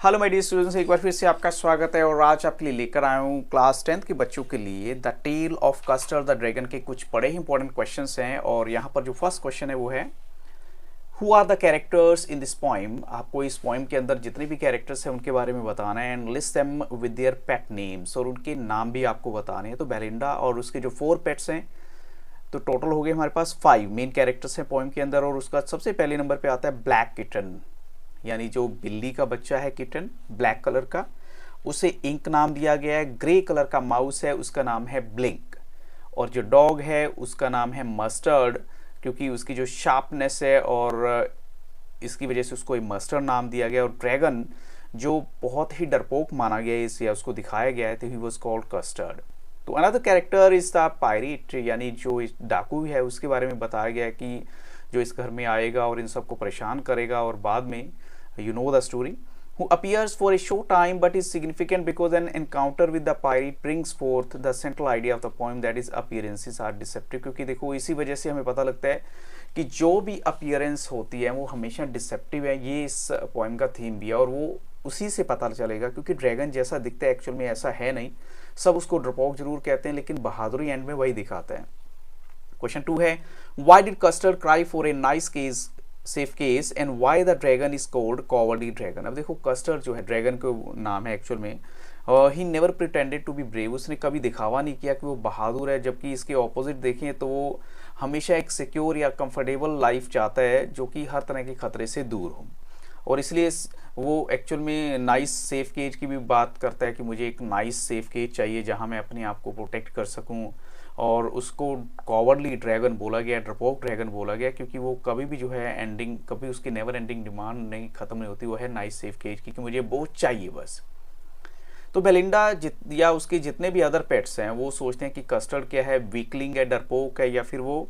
Hello my dear students, एक बार फिर से आपका स्वागत है। और आज आपके लिए लेकर आया हूँ क्लास 10th के बच्चों के लिए the tale of Custard the dragon के कुछ बड़े ही इंपॉर्टेंट क्वेश्चंस हैं। और यहाँ पर जो फर्स्ट क्वेश्चन है वो है who are the characters in this poem. आपको इस पोइम के अंदर जितने भी कैरेक्टर्स हैं उनके बारे में बताना है and list them with their pet names, और उनके नाम भी आपको बताने हैं। तो बेलिंडा और उसके जो 4 पेट्स हैं, तो टोटल हो गए हमारे पास 5 मेन कैरेक्टर्स हैं पोइम के अंदर। और उसका सबसे पहले नंबर पे आता है ब्लैक किटन, यानी जो बिल्ली का बच्चा है किटन ब्लैक कलर का, उसे इंक नाम दिया गया है। ग्रे कलर का माउस है, उसका नाम है ब्लिंक। और जो डॉग है उसका नाम है मस्टर्ड, क्योंकि उसकी जो शार्पनेस है और इसकी वजह से उसको मस्टर्ड नाम दिया गया। और ड्रैगन जो बहुत ही डरपोक माना गया है इसे, उसको दिखाया गया है, तो ही वॉज कॉल्ड कस्टर्ड। तो another character is the pirate, यानी जो डाकू है उसके बारे में बताया गया है कि जो इस घर में आएगा और इन सबको परेशान करेगा, और बाद में you know the story, who appears for a short time but is significant because an encounter with the pirate brings forth the central idea of the poem, that is appearances are deceptive। क्योंकि देखो इसी वजह से हमें पता लगता है कि जो भी अपीयरेंस होती है वो हमेशा डिसेप्टिव है। ये इस पोएम का थीम भी है और वो उसी से पता चलेगा, क्योंकि ड्रैगन जैसा दिखता है एक्चुअल में ऐसा है नहीं। सब उसको ड्रपोक जरूर कहते हैं, लेकिन बहादुरी एंड में वही दिखाता है। क्वेश्चन 2 है why did custard cry for a nice case safe case and why the dragon is called cowardly dragon. अब देखो कस्टर्ड जो है ड्रैगन को नाम है एक्चुअल में, he never pretended to be brave, उसने कभी दिखावा नहीं किया कि वो बहादुर है। जबकि इसके ऑपोजिट देखें तो वो हमेशा एक सिक्योर या कंफर्टेबल लाइफ चाहता है जो कि हर तरह के खतरे से दूर हो। और इसलिए वो एक्चुअल में नाइस सेफ केज की भी बात करता है कि मुझे एक नाइस सेफ केज चाहिए जहाँ मैं अपने आप को प्रोटेक्ट कर सकूँ। और उसको कॉवर्डली ड्रैगन बोला गया, डरपोक ड्रैगन बोला गया, क्योंकि वो कभी भी जो है एंडिंग, कभी उसकी नेवर एंडिंग डिमांड नहीं खत्म नहीं होती, वो है नाइस सेफ केज की कि मुझे वो चाहिए बस। तो बेलिंडा या उसके जितने भी अदर पेट्स हैं वो सोचते हैं कि कस्टर्ड क्या है, वीकलिंग है, डरपोक है, या फिर वो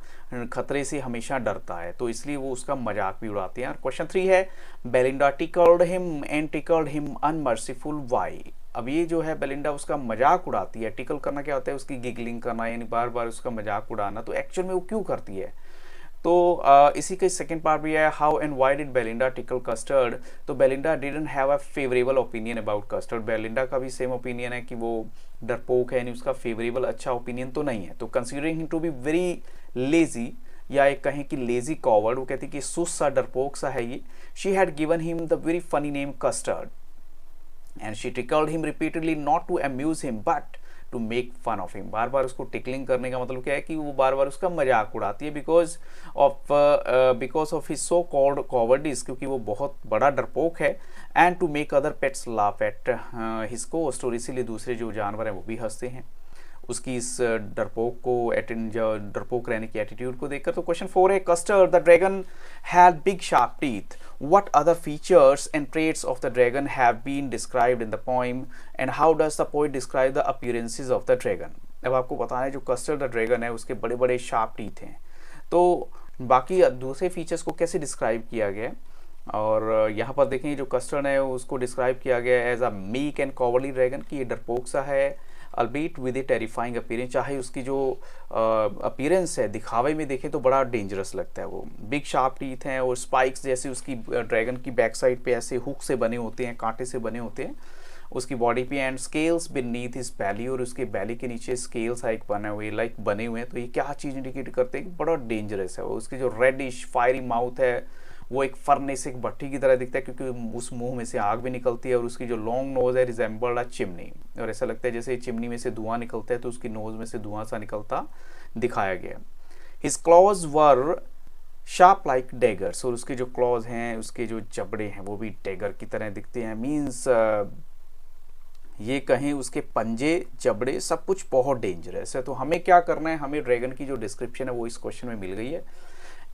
खतरे से हमेशा डरता है, तो इसलिए वो उसका मजाक भी उड़ाते हैं। और क्वेश्चन 3 है Belinda tickled him and tickled him unmercifully. अब ये जो है बेलिंडा उसका मजाक उड़ाती है। टिकल करना क्या होता है, उसकी गिगलिंग करना, यानी बार बार उसका मजाक उड़ाना। तो एक्चुअल में वो क्यों करती है, तो इसी के सेकंड पार्ट भी है how and why did Belinda tickle Custard. तो Belinda didn't have a favourable opinion about Custard. Belinda का भी सेम ओपिनियन है कि वो डरपोक है, यानी उसका फेवरेबल अच्छा ओपिनियन तो नहीं है। तो considering him to be very lazy, या एक कहें कि लेजी कॉवर्ड, वो कहती कि सुस्त सा डरपोक सा है ये। She had given him the very funny name custard and she tickled him repeatedly not to amuse him but to make fun of him। बार बार उसको टिकलिंग करने का मतलब क्या है कि वो बार बार उसका मजाक उड़ाती है because of his so called cowardice, क्योंकि वो बहुत बड़ा डरपोक है। And to make other pets laugh at his cost, और इसीलिए दूसरे जो जानवर हैं वो भी हंसते हैं उसकी इस डरपोक को, डरपोक रहने की एटीट्यूड को देखकर। तो क्वेश्चन 4 है custard the dragon had big sharp teeth, what other features and traits of the dragon have been described in the poem and how does the poet describe the appearances of the dragon। अब आपको बताना है जो custard the dragon है उसके बड़े बड़े sharp teeth हैं, तो बाकी दूसरे फीचर्स को कैसे डिस्क्राइब किया गया है। और यहाँ पर देखें जो कस्टर्ड है उसको डिस्क्राइब किया गया है as a meek and cowardly dragon, कि ये डरपोक सा है, albeit with a terrifying appearance. चाहे उसकी जो अपीयरेंस है दिखावे में देखें तो बड़ा डेंजरस लगता है। वो बिग शार्प टीथ हैं और स्पाइक्स जैसे उसकी ड्रैगन की बैक साइड पे ऐसे हुक से बने होते हैं, कांटे से बने होते हैं उसकी बॉडी पे। एंड स्केल्स बीनीथ हिज बैली, और उसके बैली के नीचे स्केल्स बने हुए हैं। तो ये क्या चीज़ इंडिकेट करते हैं कि बड़ा डेंजरस है। वो उसकी जो रेडिश फायरी माउथ है वो एक फर्नेस, एक भट्टी की तरह दिखता है, क्योंकि उस मुंह में से आग भी निकलती है। और उसकी जो लॉन्ग नोज है रिजेंबल्ड अ चिमनी, और ऐसा लगता है जैसे चिमनी में से धुआं निकलता है तो उसकी नोज में से धुआं सा निकलता दिखाया गया। हिज क्लॉज वर शार्प लाइक डेगर्स, और उसके जो क्लॉज हैं, उसके जो जबड़े हैं वो भी डेगर की तरह दिखते हैं। मीन्स ये कहें उसके पंजे, जबड़े, सब कुछ बहुत डेंजरस है। तो हमें क्या करना है, हमें ड्रैगन की जो डिस्क्रिप्शन है वो इस क्वेश्चन में मिल गई है।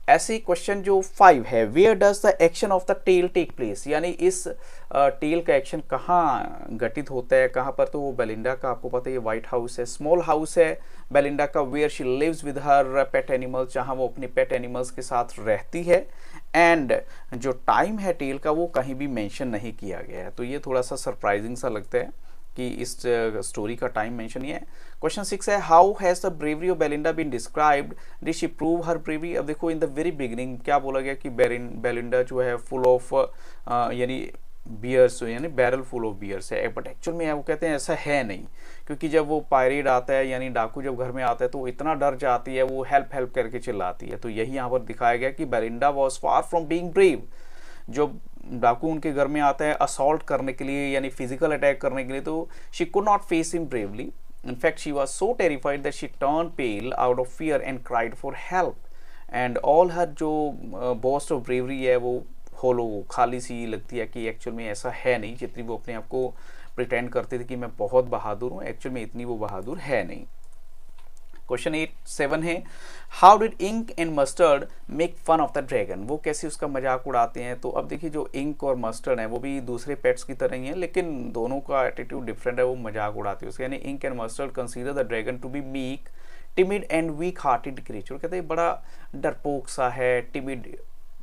ऐसे क्वेश्चन जो 5 है where does the action of the tale take place, यानी इस टेल का एक्शन कहाँ घटित होता है, कहाँ पर। तो वो बेलिंडा का आपको पता है ये व्हाइट हाउस है, स्मॉल हाउस है बेलिंडा का, where she lives with her pet animals, जहाँ वो अपने पेट एनिमल्स के साथ रहती है। एंड जो टाइम है टेल का वो कहीं भी मेंशन नहीं किया गया है, तो ये थोड़ा सा सरप्राइजिंग सा लगता है कि इस स्टोरी का टाइम मेंशन ही है। क्वेश्चन 6 है how has the bravery of Belinda been described, did she prove her bravery. अब देखो इन द वेरी बिगिनिंग क्या बोला गया कि बेलिंडा जो है फुल ऑफ यानी बियर्स यानी बैरल फुल ऑफ बियर्स है, बट एक्चुअल में वो कहते हैं ऐसा है नहीं, क्योंकि जब वो पायरेट आता है यानी डाकू जब घर में आता है तो वो इतना डर जाती है, वो हेल्प हेल्प करके चिल्लाती है। तो यही यहाँ पर दिखाया गया कि Belinda was far from being brave. जो डाकू उनके घर में आता है असॉल्ट करने के लिए यानी फिजिकल अटैक करने के लिए, तो she could not face him bravely. In fact, she was so terrified that she turned pale out of fear and cried for help. And all her जो boast of bravery है वो होलो खाली सी लगती है कि एक्चुअल में ऐसा है नहीं, जितनी वो अपने आप को प्रिटेंड करते थे कि मैं बहुत बहादुर हूँ, एक्चुअल में इतनी वो बहादुर है नहीं। क्वेश्चन 7 है, how did Ink and Mustard make fun of the dragon. वो कैसे उसका मजाक उड़ाते हैं। तो अब देखिए जो इंक और मस्टर्ड है वो भी दूसरे पेट्स की तरह ही है, लेकिन दोनों का एटीट्यूड डिफरेंट है, वो मजाक उड़ाते हैं उसके। यानी Ink and Mustard consider the dragon to be meek timid and weak hearted creature. कहते हैं बड़ा डरपोक सा है, टिमिड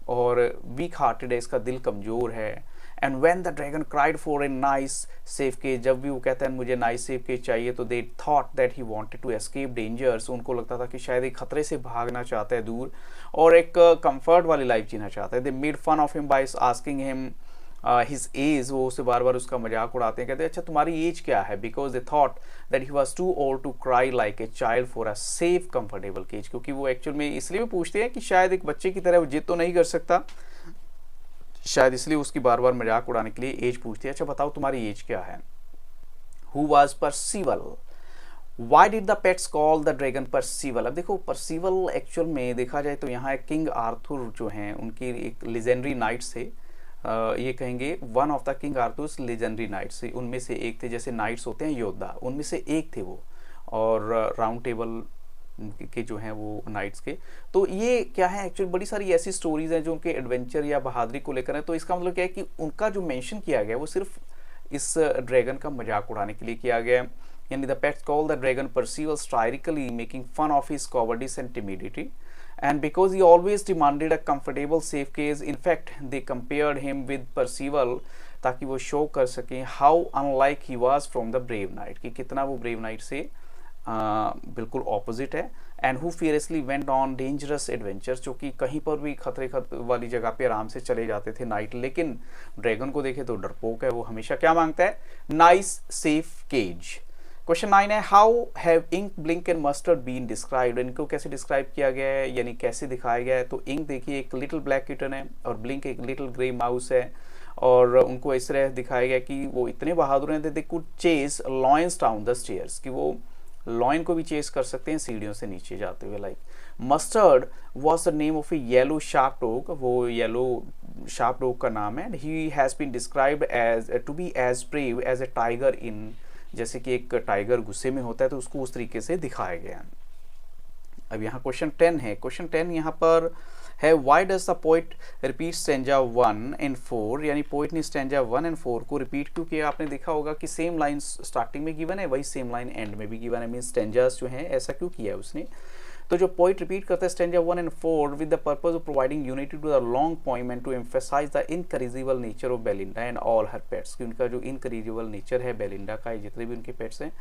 और वीक हार्टेड है, इसका दिल कमजोर है। And when the dragon cried for a nice safe cage, जब भी वो कहता है मुझे नाइस सेफ केज चाहिए, तो they thought that he wanted to escape dangers. उनको लगता था कि शायद एक खतरे से भागना चाहता है दूर और एक कंफर्ट वाली लाइफ जीना चाहता है। They made fun of him by asking him his age. वो उसे बार बार उसका मजाक उड़ाते हैं, कहते हैं अच्छा तुम्हारी एज क्या है, because they thought that he was too old to cry like a child for a safe comfortable cage. क्योंकि वो एक्चुअल में इसलिए भी पूछते हैं कि शायद एक बच्चे की तरह वो जिद तो नहीं कर सकता, शायद इसलिए उसकी बार बार मजाक उड़ाने के लिए एज पूछती है। अच्छा बताओ तुम्हारी एज क्या है। Who was Percival, why did the pets call the dragon Percival. अब देखो परसिवल एक्चुअल में देखा जाए तो यहाँ किंग आर्थर जो हैं उनकी एक लेजेंडरी नाइट्स थे, ये कहेंगे one of the king Arthur's legendary knights, उनमें से एक थे। जैसे नाइट्स होते हैं योद्धा, उनमें से एक थे वो, और राउंड टेबल के जो हैं वो नाइट्स के। तो ये क्या है एक्चुअली बड़ी सारी ऐसी स्टोरीज हैं जो उनके एडवेंचर या बहादुरी को लेकर है। तो इसका मतलब क्या है कि उनका जो मेंशन किया गया वो सिर्फ इस ड्रैगन का मजाक उड़ाने के लिए किया गया है। यानी the pets call the dragon Percival satirically making fun of his cowardice and timidity, and because he always demanded a comfortable safe case, in fact they compared him with Percival ताकि वो शो कर सकें how unlike he was from the brave knight, कि कितना वो brave knight से बिल्कुल opposite है। And who fiercely went on dangerous adventures, जो कि कहीं पर भी खतरे वाली जगह पे आराम से चले जाते थे नाइट। लेकिन ड्रैगन को देखे तो डरपोक है, वो हमेशा क्या मांगता है, नाइस सेफ केज। क्वेश्चन 9 है, how have Ink Blink and Mustard been described. इनको कैसे डिस्क्राइब किया गया है यानी कैसे दिखाया गया है। तो इंक देखिए एक लिटिल ब्लैक किटन है और ब्लिंक एक लिटिल ग्रे माउस है, और उनको इस तरह दिखाया गया कि वो इतने बहादुर हैं they could chase lions down the stairs, कि वो लॉयन को भी चेस कर सकते हैं सीढ़ियों से नीचे जाते हुए। Like Mustard was the name of a yellow sharp dog, वो येलो शार्प डॉग का नाम है। He has been described as to be as brave as a tiger in, जैसे कि एक टाइगर गुस्से में होता है तो उसको उस तरीके से दिखाया गया। अब यहाँ क्वेश्चन 10 है। क्वेश्चन 10 यहाँ पर है, why does the poet repeat stanza 1 and 4, यानी पोइट ने स्टैंजा 1 एंड 4 को रिपीट क्यों किया। आपने देखा होगा कि सेम लाइन स्टार्टिंग में गिवन है, वही सेम लाइन एंड में भी गिवन है, मीन स्टैंजास जो हैं ऐसा क्यों किया है उसने। तो जो पोइट रिपीट करता है stanza 1 and 4 with the purpose of providing unity to the long poem and to emphasise the incorrigible nature of Belinda and all her pets, कि उनका जो इनकरेजिबल नेचर है बेलिंडा का, जितने भी उनके पेट्स हैं।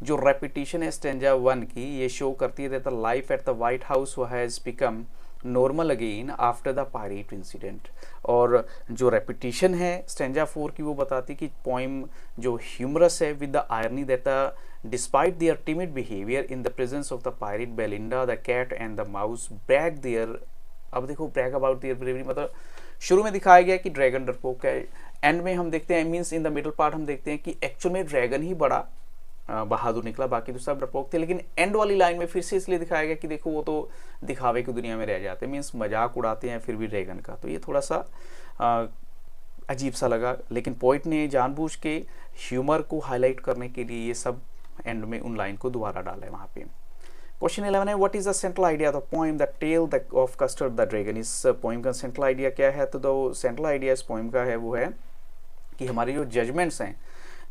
जो रेपिटेशन है स्टैंजा 1 की, ये शो करती है that the life at the white house has become normal again after the pirate incident. और जो रेपिटेशन है स्टैंजा 4 की, वो बताती कि पोइम जो ह्यूमरस है with the irony that despite their timid behaviour in the presence of the pirate Belinda the cat and the mouse brag there. अब देखो ब्रैग अबाउट देयर ब्रेवरी, मतलब शुरू में दिखाया गया कि ड्रैगन डरपोक है, एंड में हम देखते हैं means in the middle part हम देखते हैं कि एक्चुअल में ड्रैगन ही बड़ा बहादुर निकला, बाकी तो सब डरपोक थे। लेकिन एंड वाली लाइन में फिर से इसलिए दिखाया गया कि देखो वो तो दिखावे की दुनिया में रह जाते हैं, मीन्स मजाक उड़ाते हैं फिर भी ड्रैगन का। तो ये थोड़ा सा अजीब सा लगा, लेकिन पोइट ने जानबूझ के ह्यूमर को हाईलाइट करने के लिए ये सब एंड में उन लाइन को दोबारा डाला है वहाँ पे। क्वेश्चन 11 है, what is the central idea of the poem the tale of Custard the dragon. इस पोएम का सेंट्रल आइडिया क्या है। तो दो सेंट्रल आइडिया इस पोएम का है वो है कि हमारे जो जजमेंट्स हैं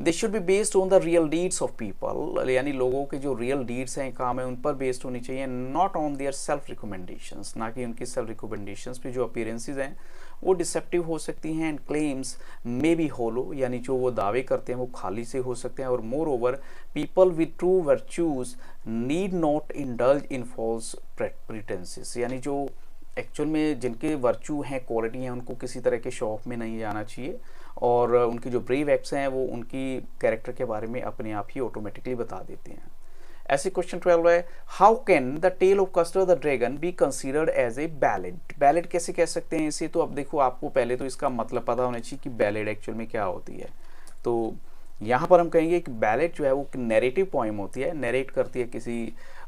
they should be based on the real deeds of people, यानी लोगों के जो रियल डीड्स हैं, काम है, उन पर बेस्ड होनी चाहिए, not on their self recommendations, ना कि उनकी सेल्फ रिकमेंडेशंस पे जो अपीयरेंसेस हैं वो डिसेप्टिव हो सकती हैं, एंड क्लेम्स मे बी होलो, यानी जो वो दावे करते हैं वो खाली से हो सकते हैं। और moreover people with true virtues need not indulge in false pretences, यानी जो एक्चुअल में जिनके वर्च्यू हैं, क्वालिटी हैं, उनको किसी तरह के शो ऑफ में नहीं जाना चाहिए। और उनकी जो ब्रेव एक्ट्स हैं वो उनकी कैरेक्टर के बारे में अपने आप ही ऑटोमेटिकली बता देते हैं। ऐसे क्वेश्चन 12 है, how can the tale of Custard the dragon be considered as a ballad. Ballad कैसे कह सकते हैं इसे? तो अब देखो, आपको पहले तो इसका मतलब पता होना चाहिए कि बैलेड एक्चुअल में क्या होती है। तो यहाँ पर हम कहेंगे कि बैलेड जो है वो नैरेटिव पोएम होती है, नैरेट करती है किसी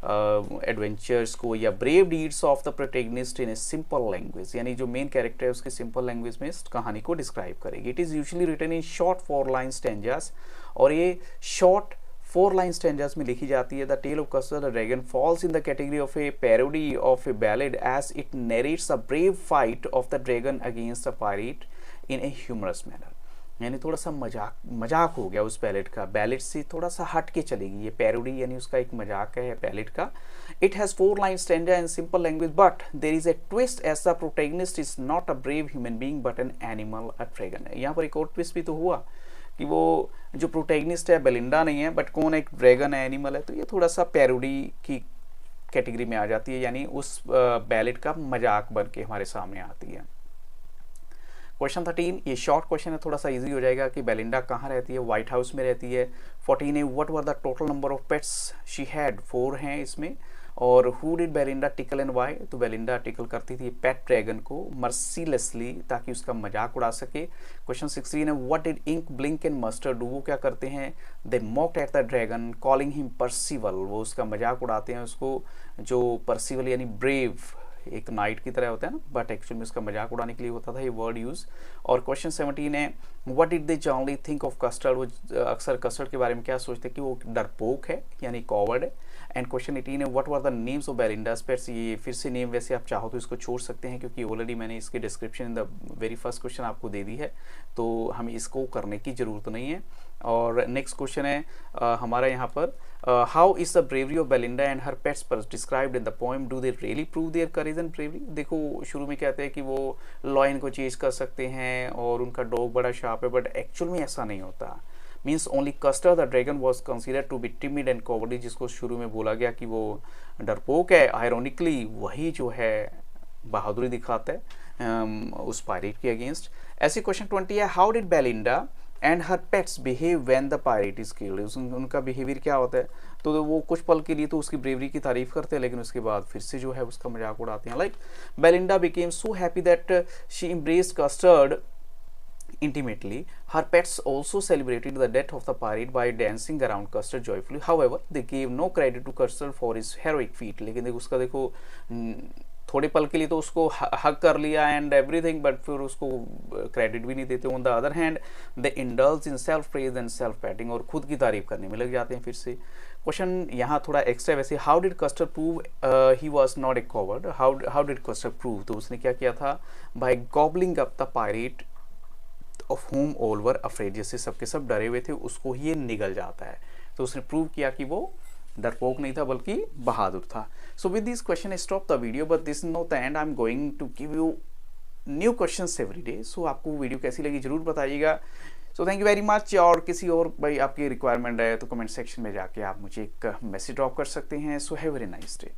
एडवेंचर्स को या brave deeds of the protagonist in a simple language, यानी जो मेन कैरेक्टर है उसके सिंपल लैंग्वेज में इस कहानी को डिस्क्राइब करेगी। It is usually written in short 4 line stanzas, और ये शॉर्ट 4 लाइन स्टैंजास में लिखी जाती है। The tale of Custard the dragon falls in the category of a parody of a ballad as it narrates a brave fight of the dragon against a pirate in a humorous manner. यानी थोड़ा सा मजाक हो गया उस ballot का, ballot से थोड़ा सा हट के चलेगी ये पैरोडी, यानी उसका एक मजाक है बैलेट का। It has 4 line stanza in simple language but there is a twist as the protagonist is not a brave human being but an animal, a dragon. यहाँ पर एक और ट्विस्ट भी तो हुआ कि वो जो प्रोटैगनिस्ट है बेलिंडा नहीं है बट कौन, एक ड्रैगन है, एनिमल है। तो ये थोड़ा सा पैरोडी की कैटेगरी में आ जाती है, यानी उस बैलेट का मजाक बन के हमारे सामने आती है। क्वेश्चन 13, ये शॉर्ट क्वेश्चन है, थोड़ा सा इजी हो जाएगा कि बेलिंडा कहाँ रहती है? व्हाइट हाउस में रहती है। 14 है, what were the total number of pets she had? 4 हैं इसमें। और who did Belinda Tickle and why? तो बेलिंडा टिकल करती थी पेट ड्रैगन को मर्सीलेसली, ताकि उसका मजाक उड़ा सके। क्वेश्चन 16 है, what did Ink Blink and Mustard do? वो क्या करते हैं? They mocked at the dragon calling him Percival, वो उसका मजाक उड़ाते हैं उसको, जो परसिवल यानी ब्रेव, एक नाइट की तरह होता है ना, बट एक्चुअल में उसका मजाक उड़ाने के लिए होता था ये वर्ड यूज। और क्वेश्चन 17 है, what did they generally think of custard? वो अक्सर कस्टर्ड के बारे में क्या सोचते हैं कि वो डरपोक है, यानी कॉवर्ड है। एंड क्वेश्चन 18 है, what were the names of Belinda's pets? ये फिर से नेम वैसे आप चाहो तो इसको छोड़ सकते हैं, क्योंकि ऑलरेडी मैंने इसकी description in the very first question आपको दे दी है, तो हमें इसको करने की जरूरत नहीं है। और नेक्स्ट क्वेश्चन है हमारा यहाँ पर, how is the bravery of Belinda and her pets described in the poem, do they really prove there courage and bravery? देखो, शुरू में कहते हैं कि वो लॉयन को चेज कर सकते हैं और उनका डॉग बड़ा शार्प है, बट एक्चुअल में ऐसा नहीं होता। Means only Custer the dragon was considered to be timid and cowardly, जिसको शुरू में बोला गया कि वो डरपोक है, आयरोनिकली वही जो है बहादुरी दिखाता है उस पायरेट के अगेंस्ट। ऐसे क्वेश्चन 20 है, how did Belinda and her pets behave when the pirate is killed? उनका बिहेवियर क्या होता है? तो वो कुछ पल के लिए तो उसकी ब्रेवरी की तारीफ करते हैं, लेकिन उसके बाद फिर से जो है उसका मजाक उड़ाते हैं। Like Belinda became so happy that she embraced custard intimately. Her pets also celebrated the death of the pirate by dancing around Custard joyfully. However, they gave no credit to Custard for his heroic feat. लेकिन उसका देखो थोड़े पल के लिए तो उसको हक कर लिया एंड एवरीथिंग, बट फिर उसको क्रेडिट भी नहीं देते। On the other hand they indulge in self praise and self patting, और खुद की तारीफ करने में लग जाते हैं फिर से। क्वेश्चन यहाँ थोड़ा एक्स्ट्रा वैसे, how did Custard prove he was not a coward? How did Custard prove? तो उसने क्या किया था? By gobbling up the pirate of whom all were afraid, जैसे सबके सब डरे हुए थे उसको ही ये निगल जाता है। तो उसने प्रूव किया कि वो डरपोक नहीं था बल्कि बहादुर था। So with this question I stop the video, but this is not the end, I am going to give you new questions every day. So आपको वीडियो कैसी लगी जरूर बताइएगा। So thank you very much. और किसी और भाई आपकी रिक्वायरमेंट है तो कमेंट सेक्शन में जाके आप मुझे एक मैसेज ड्रॉप कर सकते हैं। So have a very nice day.